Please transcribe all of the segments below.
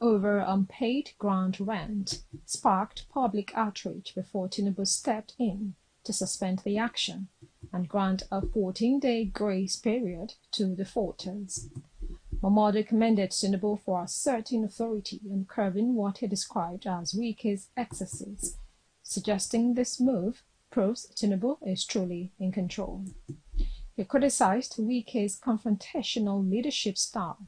over unpaid ground rent sparked public outrage before Tinubu stepped in to suspend the action and grant a 14-day grace period to defaulters. Momodu commended Tinubu for asserting authority and curbing what he described as Wike's excesses, suggesting this move proves Tinubu is truly in control. He criticized Wike's confrontational leadership style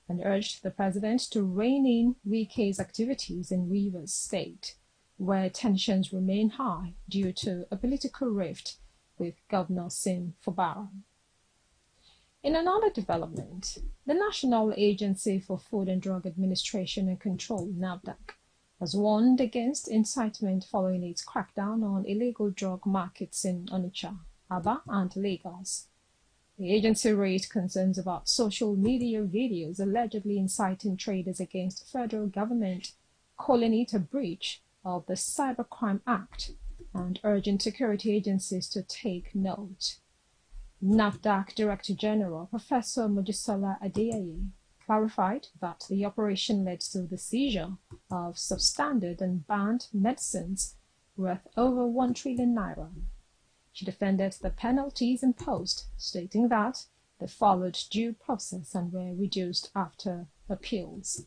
and urged the president to rein in Wike's activities in Rivers State, where tensions remain high due to a political rift with Governor Sim Fubara. In another development, the National Agency for Food and Drug Administration and Control, NAFDAC, has warned against incitement following its crackdown on illegal drug markets in Onitsha, Aba, and Lagos. The agency raised concerns about social media videos allegedly inciting traders against the federal government, calling it a breach of the Cybercrime Act and urging security agencies to take note. NAFDAC Director General Professor Mojisola Adeyeye clarified that the operation led to the seizure of substandard and banned medicines worth over 1 trillion naira. She defended the penalties imposed, stating that they followed due process and were reduced after appeals.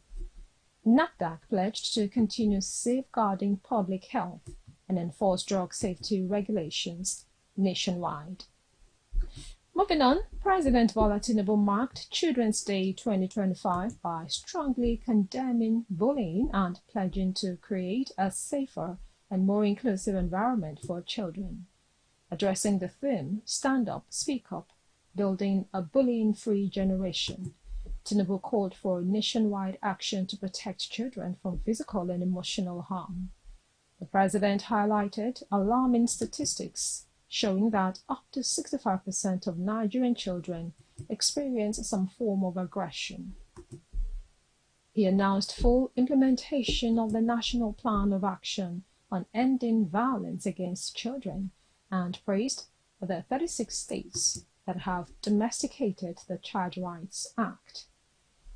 NAFDAC pledged to continue safeguarding public health and enforce drug safety regulations nationwide. Moving on, President Bola Tinubu marked Children's Day 2025 by strongly condemning bullying and pledging to create a safer and more inclusive environment for children. Addressing the theme, Stand Up, Speak Up, Building a Bullying-Free Generation, Tinubu called for nationwide action to protect children from physical and emotional harm. The president highlighted alarming statistics showing that up to 65% of Nigerian children experience some form of aggression. He announced full implementation of the National Plan of Action on Ending Violence Against Children and praised the 36 states that have domesticated the Child Rights Act.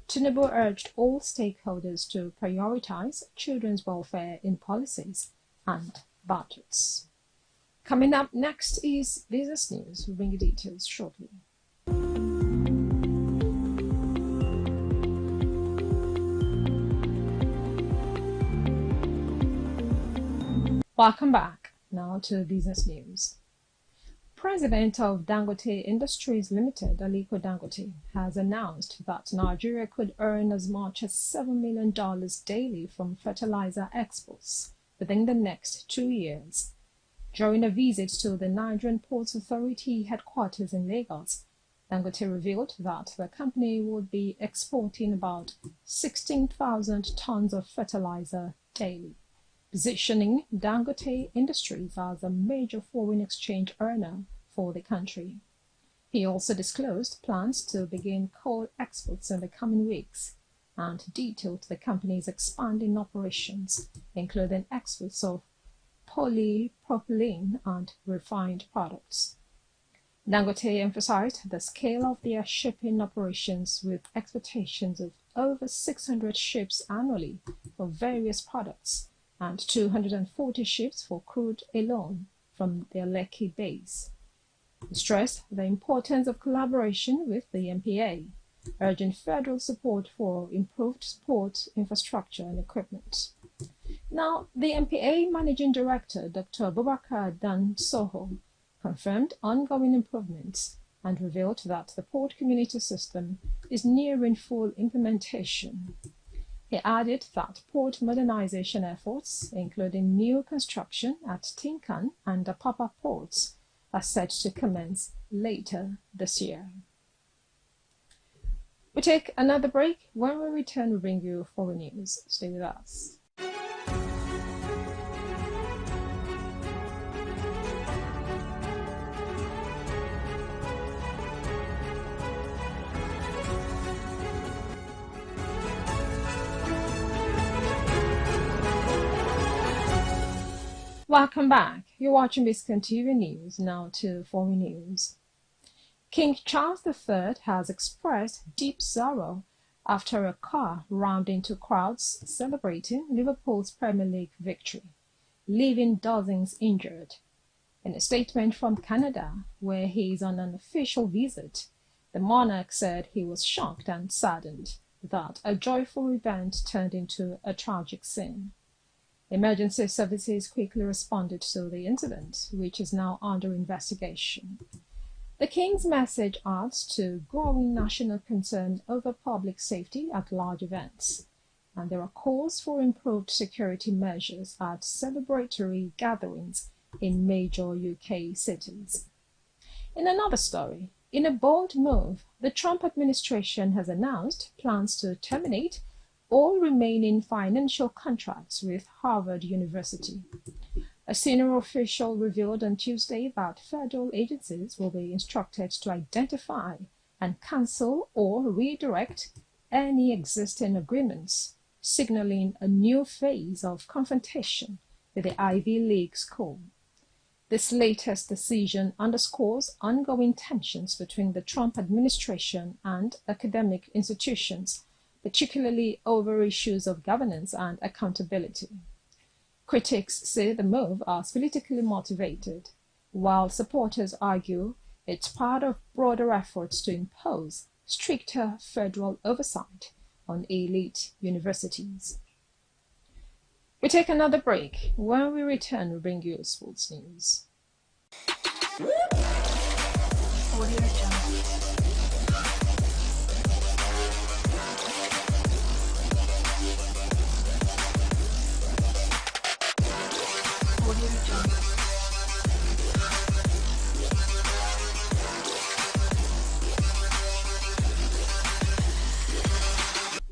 Tinubu urged all stakeholders to prioritize children's welfare in policies and budgets. Coming up next is business news. We'll bring you details shortly. Welcome back. Now to business news. President of Dangote Industries Limited, Aliko Dangote, has announced that Nigeria could earn as much as $7 million daily from fertilizer exports within the next 2 years. During a visit to the Nigerian Ports Authority headquarters in Lagos, Dangote revealed that the company would be exporting about 16,000 tons of fertilizer daily, positioning Dangote Industries as a major foreign exchange earner for the country. He also disclosed plans to begin coal exports in the coming weeks and detailed the company's expanding operations, including exports of polypropylene and refined products. Dangote emphasized the scale of their shipping operations with expectations of over 600 ships annually for various products and 240 ships for crude alone from their Lekki base. He stressed the importance of collaboration with the NPA, urging federal support for improved port infrastructure and equipment. Now, the NPA Managing Director, Dr. Abubakar Dan Soho, confirmed ongoing improvements and revealed that the port community system is nearing full implementation. He added that port modernization efforts, including new construction at Tinkan and Apapa ports, are set to commence later this year. We take another break. When we return, we bring you foreign news. Stay with us. Welcome back. You're watching Biscon Tv News. Now to foreign news. King Charles III has expressed deep sorrow after a car rammed into crowds celebrating Liverpool's Premier League victory, leaving dozens injured. In a statement from Canada, where he is on an official visit, the monarch said he was shocked and saddened that a joyful event turned into a tragic scene. Emergency services quickly responded to the incident, which is now under investigation. The King's message adds to growing national concern over public safety at large events, and there are calls for improved security measures at celebratory gatherings in major UK cities. In another story, in a bold move, the Trump administration has announced plans to terminate all remaining financial contracts with Harvard University. A senior official revealed on Tuesday that federal agencies will be instructed to identify and cancel or redirect any existing agreements, signaling a new phase of confrontation with the Ivy League school. This latest decision underscores ongoing tensions between the Trump administration and academic institutions, particularly over issues of governance and accountability. Critics say the move is politically motivated, while supporters argue it's part of broader efforts to impose stricter federal oversight on elite universities. We take another break. When we return, we bring you sports news.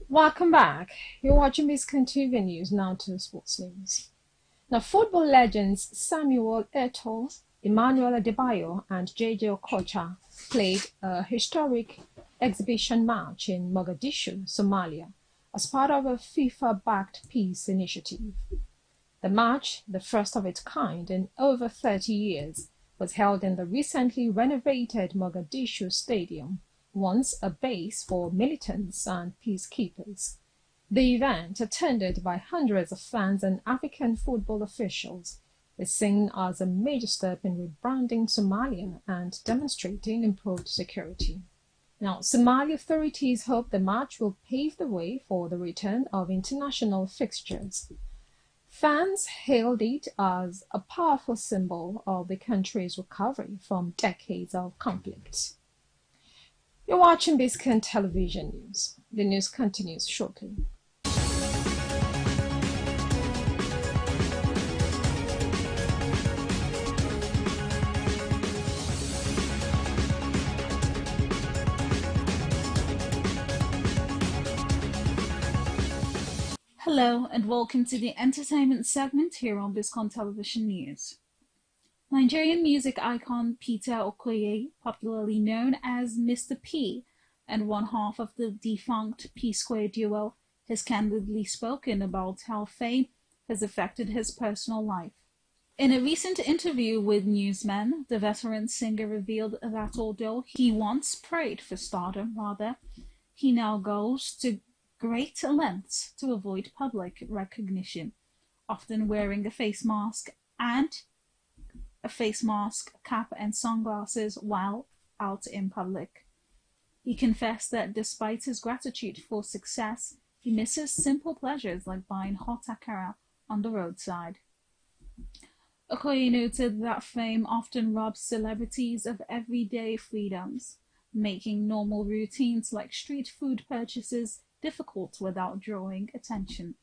Welcome back. You're watching Biscon TV News, now to sports news. Now, football legends Samuel Eto'o, Emmanuel Adebayo, and J.J. Okocha played a historic exhibition match in Mogadishu, Somalia, as part of a FIFA-backed peace initiative. The match, the first of its kind in over 30 years, was held in the recently renovated Mogadishu Stadium, once a base for militants and peacekeepers. The event, attended by hundreds of fans and African football officials, is seen as a major step in rebranding Somalia and demonstrating improved security. Now, Somali authorities hope the match will pave the way for the return of international fixtures. Fans hailed it as a powerful symbol of the country's recovery from decades of conflict. You're watching Biscon Television News. The news continues shortly. Hello and welcome to the entertainment segment here on Biscon Television News. Nigerian music icon Peter Okoye, popularly known as Mr. P, and one half of the defunct P-Square duo, has candidly spoken about how fame has affected his personal life. In a recent interview with Newsman, the veteran singer revealed that although he once prayed for stardom, he now goes to great lengths to avoid public recognition, often wearing a face mask, cap and sunglasses while out in public. He confessed that despite his gratitude for success, he misses simple pleasures like buying hot akara on the roadside. Okoye noted that fame often robs celebrities of everyday freedoms, making normal routines like street food purchases difficult without drawing attention.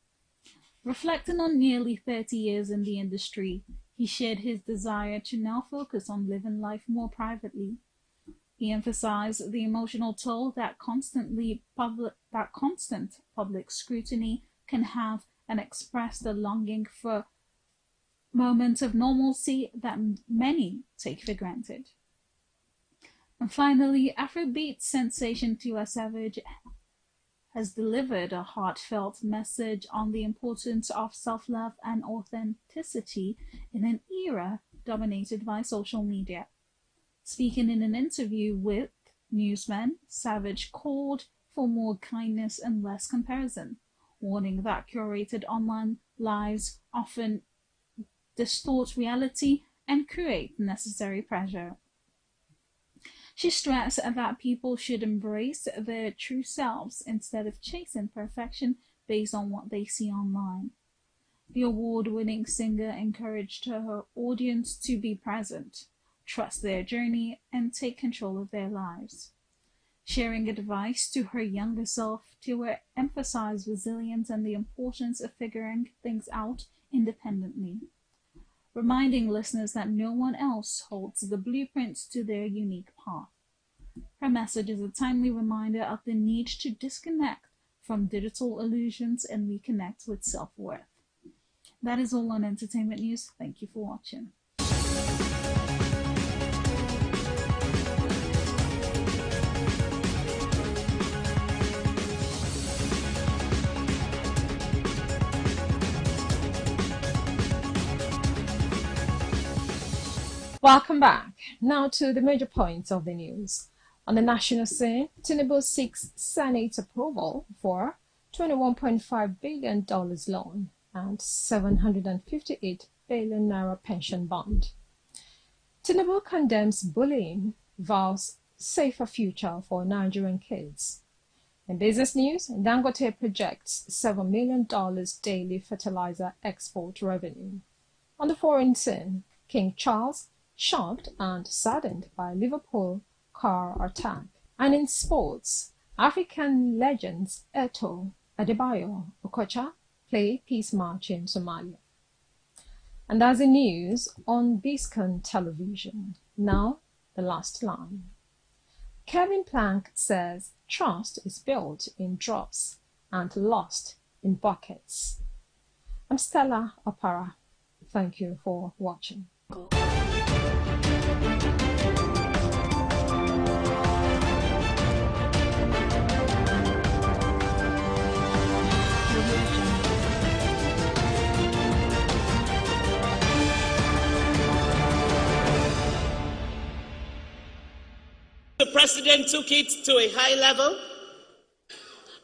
Reflecting on nearly 30 years in the industry, he shared his desire to now focus on living life more privately. He emphasized the emotional toll that constant public scrutiny can have, and expressed a longing for moments of normalcy that many take for granted. And finally, Afrobeat sensation Tiwa Savage has delivered a heartfelt message on the importance of self-love and authenticity in an era dominated by social media. Speaking in an interview with Newsman, Savage called for more kindness and less comparison, warning that curated online lives often distort reality and create necessary pressure. She stressed that people should embrace their true selves instead of chasing perfection based on what they see online. The award-winning singer encouraged her audience to be present, trust their journey, and take control of their lives. Sharing advice to her younger self to emphasize resilience and the importance of figuring things out independently, reminding listeners that no one else holds the blueprint to their unique path. Her message is a timely reminder of the need to disconnect from digital illusions and reconnect with self-worth. That is all on entertainment news. Thank you for watching. Welcome back. Now to the major points of the news. On the national scene, Tinubu seeks Senate approval for $21.5 billion loan and 758 billion naira pension bond. Tinubu condemns bullying, vows safer future for Nigerian kids. In business news, Dangote projects $7 million daily fertilizer export revenue. On the foreign scene, King Charles shocked and saddened by Liverpool car attack. And in sports, African legends Eto'o, Adebayo, Okocha play peace march in Somalia. And that's the news on Biscon Television. Now, the last line. Kevin Plank says trust is built in drops and lost in buckets. I'm Stella Opara. Thank you for watching. The president took it to a high level.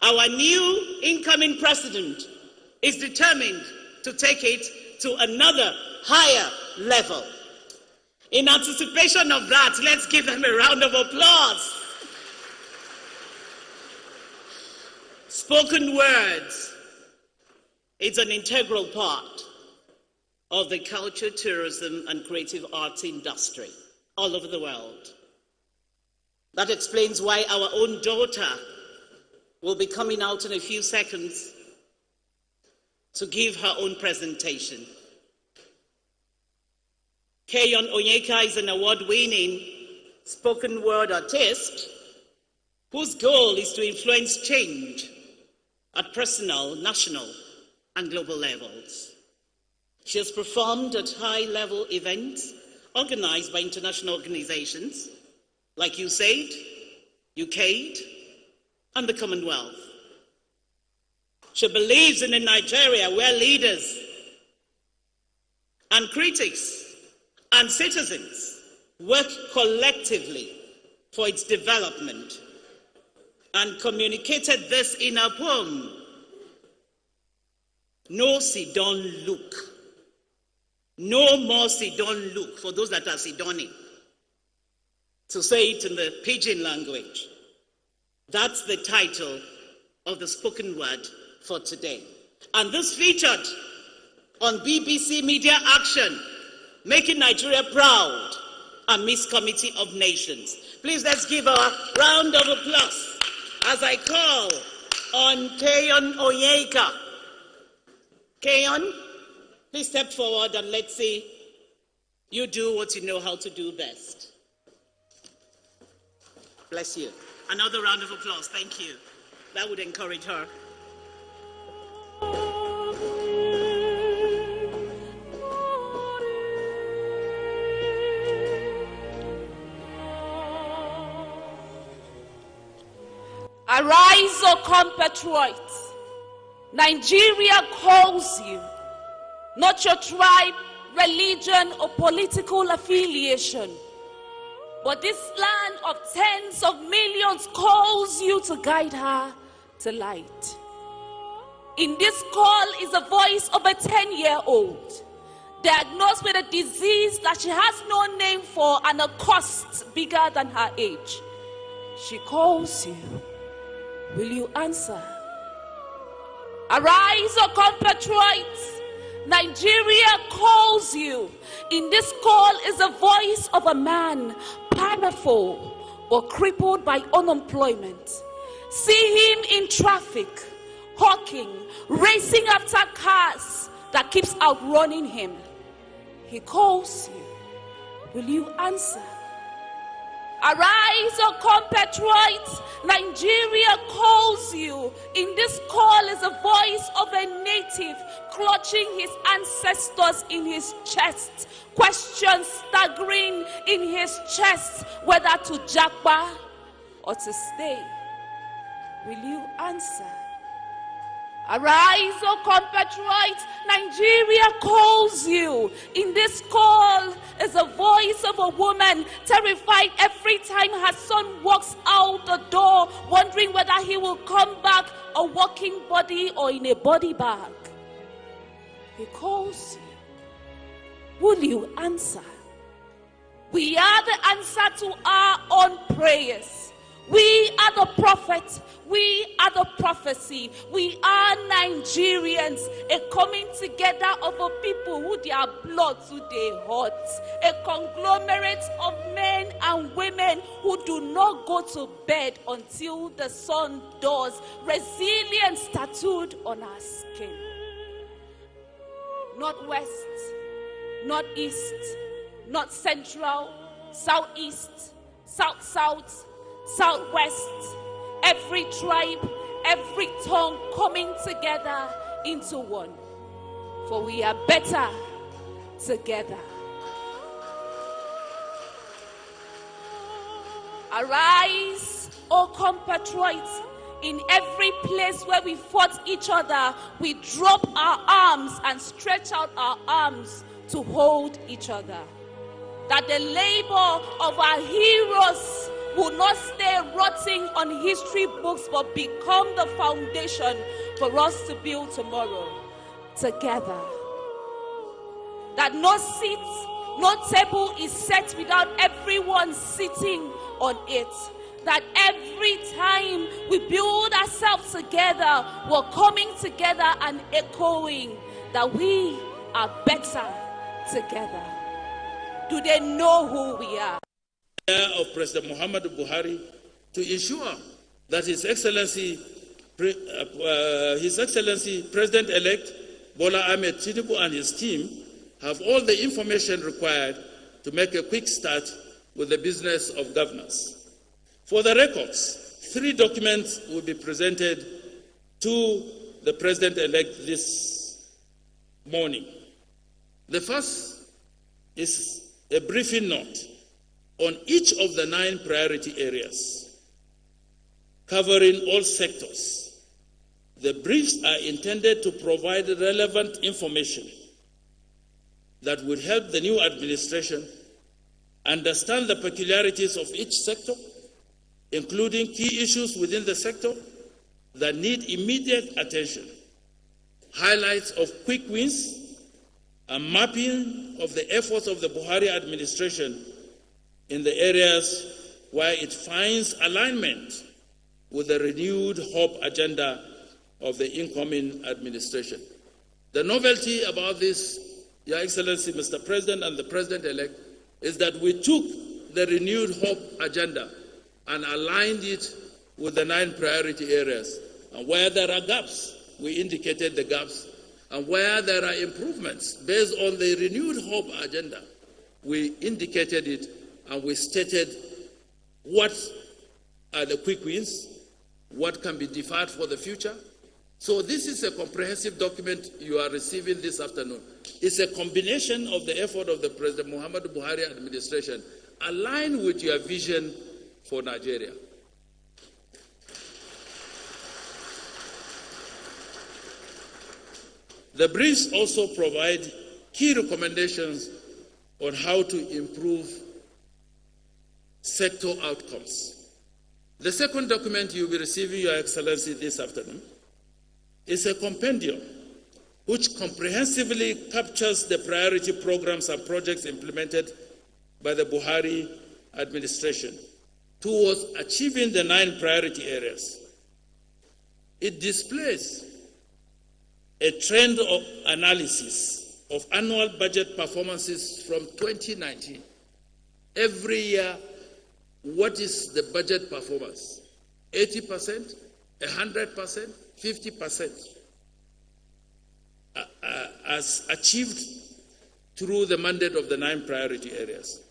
Our new incoming president is determined to take it to another higher level. In anticipation of that, let's give them a round of applause. Spoken words is an integral part of the culture, tourism, and creative arts industry all over the world. That explains why our own daughter will be coming out in a few seconds to give her own presentation. Keyon Onyeka is an award-winning spoken word artist whose goal is to influence change at personal, national, and global levels. She has performed at high-level events organized by international organizations like USAID, UKAID, and the Commonwealth. She believes in a Nigeria where leaders and critics and citizens work collectively for its development, and communicated this in her poem, No Sidon Look. No more Sidon Look, for those that are Sidoning. To say it in the pidgin language. That's the title of the spoken word for today. And this featured on BBC Media Action, Making Nigeria Proud, and Miss Committee of Nations. Please let's give a round of applause as I call on Keyon Onyeka. Keyon, please step forward and let's see you do what you know how to do best. Bless you. Another round of applause. Thank you. That would encourage her. Arise, O compatriots. Nigeria calls you, not your tribe, religion, or political affiliation. But this land of tens of millions calls you to guide her to light. In this call is the voice of a 10-year-old, diagnosed with a disease that she has no name for and a cost bigger than her age. She calls you. Will you answer? Arise, O compatriots. Nigeria calls you. In this call is the voice of a man, powerful but crippled by unemployment. See him in traffic, hawking, racing after cars that keeps outrunning him. He calls you. Will you answer? Arise, O compatriots. Nigeria calls you. In this call is the voice of a native clutching his ancestors in his chest, questions staggering in his chest whether to japa or to stay. Will you answer? Arise, O compatriots. Nigeria calls you. In this call is the voice of a woman terrified every time her son walks out the door, wondering whether he will come back a walking body or in a body bag. He calls you. Will you answer? We are the answer to our own prayers. We are the prophet. We are the prophecy. We are Nigerians, a coming together of a people who their blood today hot, a conglomerate of men and women who do not go to bed until the sun does, resilience tattooed on our skin. Not west, not east, not central, southeast, south-south, southwest, every tribe, every tongue coming together into one. For we are better together. Arise, O compatriots. In every place where we fought each other, we drop our arms and stretch out our arms to hold each other. That the labor of our heroes will not stay rotting on history books, but become the foundation for us to build tomorrow together. That no seat, no table is set without everyone sitting on it. That every time we build ourselves together, we're coming together and echoing that we are better together. Do they know who we are? Of President Muhammadu Buhari to ensure that His Excellency President-elect Bola Ahmed Tinubu and his team have all the information required to make a quick start with the business of governance. For the records, 3 documents will be presented to the President-elect this morning. The first is a briefing note on each of the 9 priority areas, covering all sectors. The briefs are intended to provide relevant information that would help the new administration understand the peculiarities of each sector, including key issues within the sector that need immediate attention, highlights of quick wins, and mapping of the efforts of the Buhari administration in the areas where it finds alignment with the renewed hope agenda of the incoming administration. The novelty about this, Your Excellency, Mr. President and the President-elect, is that we took the renewed hope agenda and aligned it with the 9 priority areas. And where there are gaps, we indicated the gaps. And where there are improvements based on the renewed hope agenda, we indicated it and we stated what are the quick wins, what can be deferred for the future. So this is a comprehensive document you are receiving this afternoon. It's a combination of the effort of the President Muhammadu Buhari administration aligned with your vision for Nigeria. The briefs also provide key recommendations on how to improve sector outcomes. The second document you'll be receiving, Your Excellency, this afternoon is a compendium which comprehensively captures the priority programs and projects implemented by the Buhari administration towards achieving the 9 priority areas. It displays a trend of analysis of annual budget performances from 2019. Every year, what is the budget performance? 80%, 100%, 50%, as achieved through the mandate of the 9 priority areas.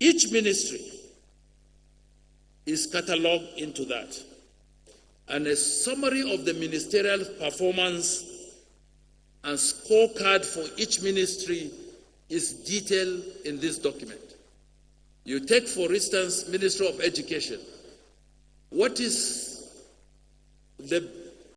Each ministry is catalogued into that, and a summary of the ministerial performance and scorecard for each ministry is detailed in this document. You take, for instance, Ministry of Education. What is the